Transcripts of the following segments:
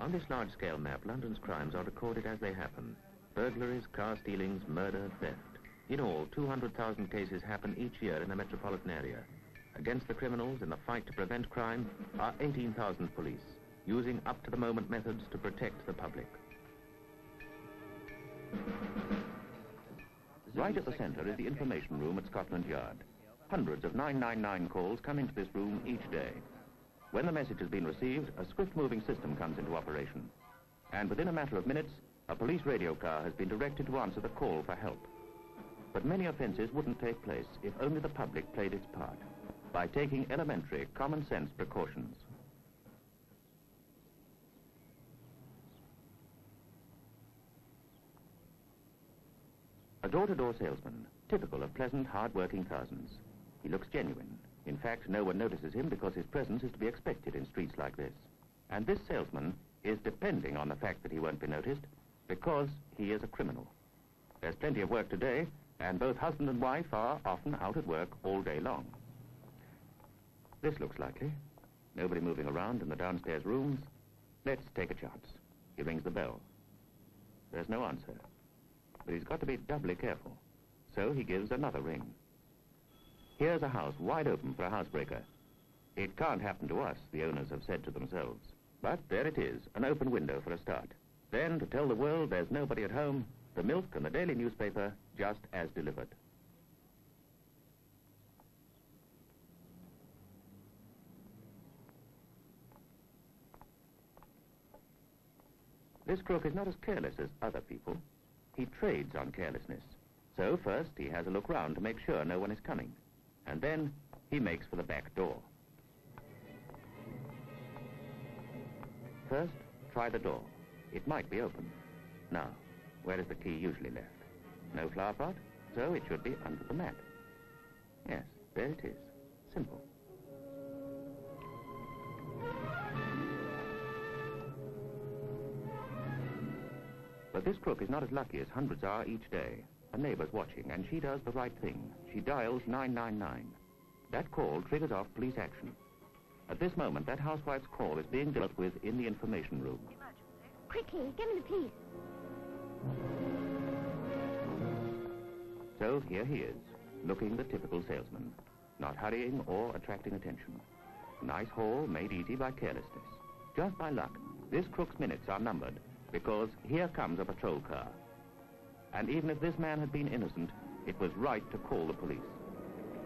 On this large-scale map, London's crimes are recorded as they happen. Burglaries, car stealings, murder, theft. In all, 200,000 cases happen each year in the metropolitan area. Against the criminals in the fight to prevent crime are 18,000 police, using up-to-the-moment methods to protect the public. Right at the centre is the information room at Scotland Yard. Hundreds of 999 calls come into this room each day. When the message has been received, a swift-moving system comes into operation. And within a matter of minutes, a police radio car has been directed to answer the call for help. But many offences wouldn't take place if only the public played its part, by taking elementary, common-sense precautions. A door-to-door salesman, typical of pleasant, hard-working thousands. He looks genuine. In fact, no one notices him because his presence is to be expected in streets like this. And this salesman is depending on the fact that he won't be noticed because he is a criminal. There's plenty of work today, and both husband and wife are often out at work all day long. This looks likely. Nobody moving around in the downstairs rooms. Let's take a chance. He rings the bell. There's no answer. But he's got to be doubly careful. So he gives another ring. Here's a house wide open for a housebreaker. It can't happen to us, the owners have said to themselves. But there it is, an open window for a start. Then, to tell the world there's nobody at home, the milk and the daily newspaper just as delivered. This crook is not as careless as other people. He trades on carelessness. So first he has a look round to make sure no one is coming. And then he makes for the back door. First, try the door. It might be open. Now, where is the key usually left? No flower pot, so it should be under the mat. Yes, there it is. Simple. But this crook is not as lucky as hundreds are each day. A neighbor's watching, and she does the right thing. She dials 999. That call triggers off police action. At this moment, that housewife's call is being dealt with in the information room. Quickly, give me the police. So here he is, looking the typical salesman, not hurrying or attracting attention. Nice haul made easy by carelessness. Just by luck, this crook's minutes are numbered, because here comes a patrol car. And even if this man had been innocent, it was right to call the police.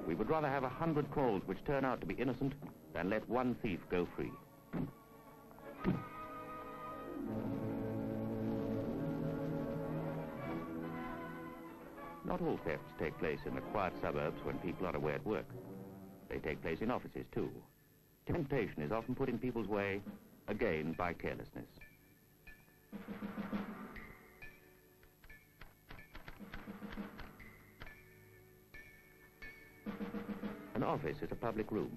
We would rather have 100 calls which turn out to be innocent than let one thief go free. Not all thefts take place in the quiet suburbs when people are away at work. They take place in offices, too. Temptation is often put in people's way, again by carelessness. An office is a public room,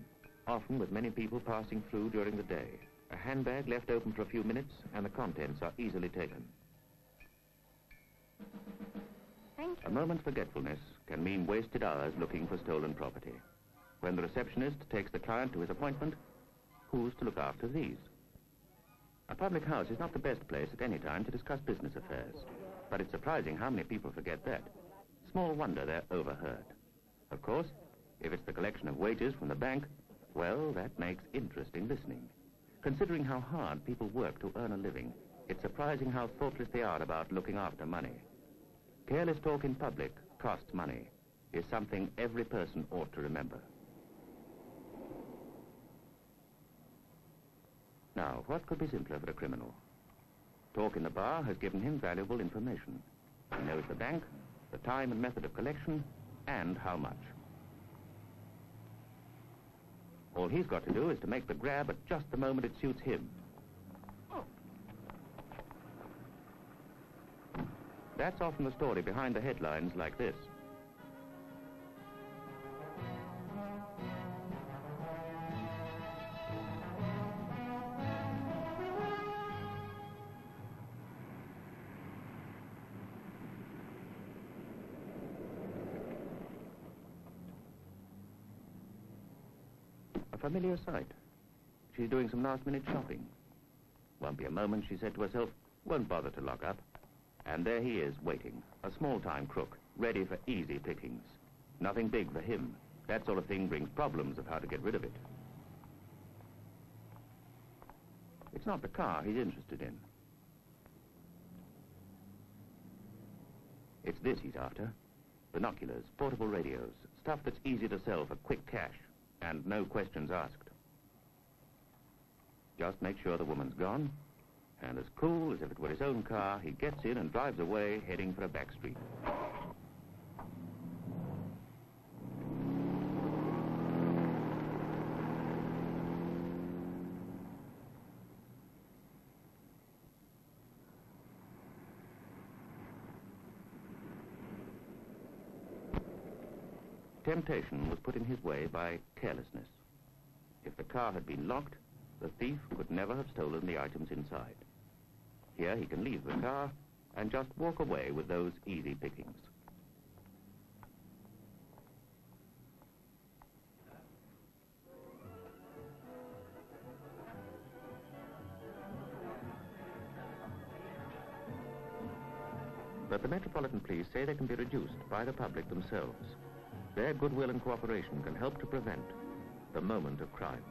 often with many people passing through during the day. A handbag left open for a few minutes, and the contents are easily taken. Thank you. A moment's forgetfulness can mean wasted hours looking for stolen property. When the receptionist takes the client to his appointment, who's to look after these? A public house is not the best place at any time to discuss business affairs, but it's surprising how many people forget that. Small wonder they're overheard. Of course, if it's the collection of wages from the bank, well, that makes interesting listening. Considering how hard people work to earn a living, it's surprising how thoughtless they are about looking after money. Careless talk in public costs money, is something every person ought to remember. Now, what could be simpler for a criminal? Talk in the bar has given him valuable information. He knows the bank, the time and method of collection, and how much. All he's got to do is to make the grab at just the moment it suits him. That's often the story behind the headlines like this. A familiar sight. She's doing some last-minute shopping. Won't be a moment, she said to herself. Won't bother to lock up. And there he is, waiting. A small-time crook, ready for easy pickings. Nothing big for him. That sort of thing brings problems of how to get rid of it. It's not the car he's interested in. It's this he's after. Binoculars, portable radios, stuff that's easy to sell for quick cash, and no questions asked. Just make sure the woman's gone, and as cool as if it were his own car, he gets in and drives away, heading for a back street. Temptation was put in his way by carelessness. If the car had been locked, the thief could never have stolen the items inside. Here he can leave the car and just walk away with those easy pickings. But the Metropolitan Police say they can be reduced by the public themselves. Their goodwill and cooperation can help to prevent the moment of crime.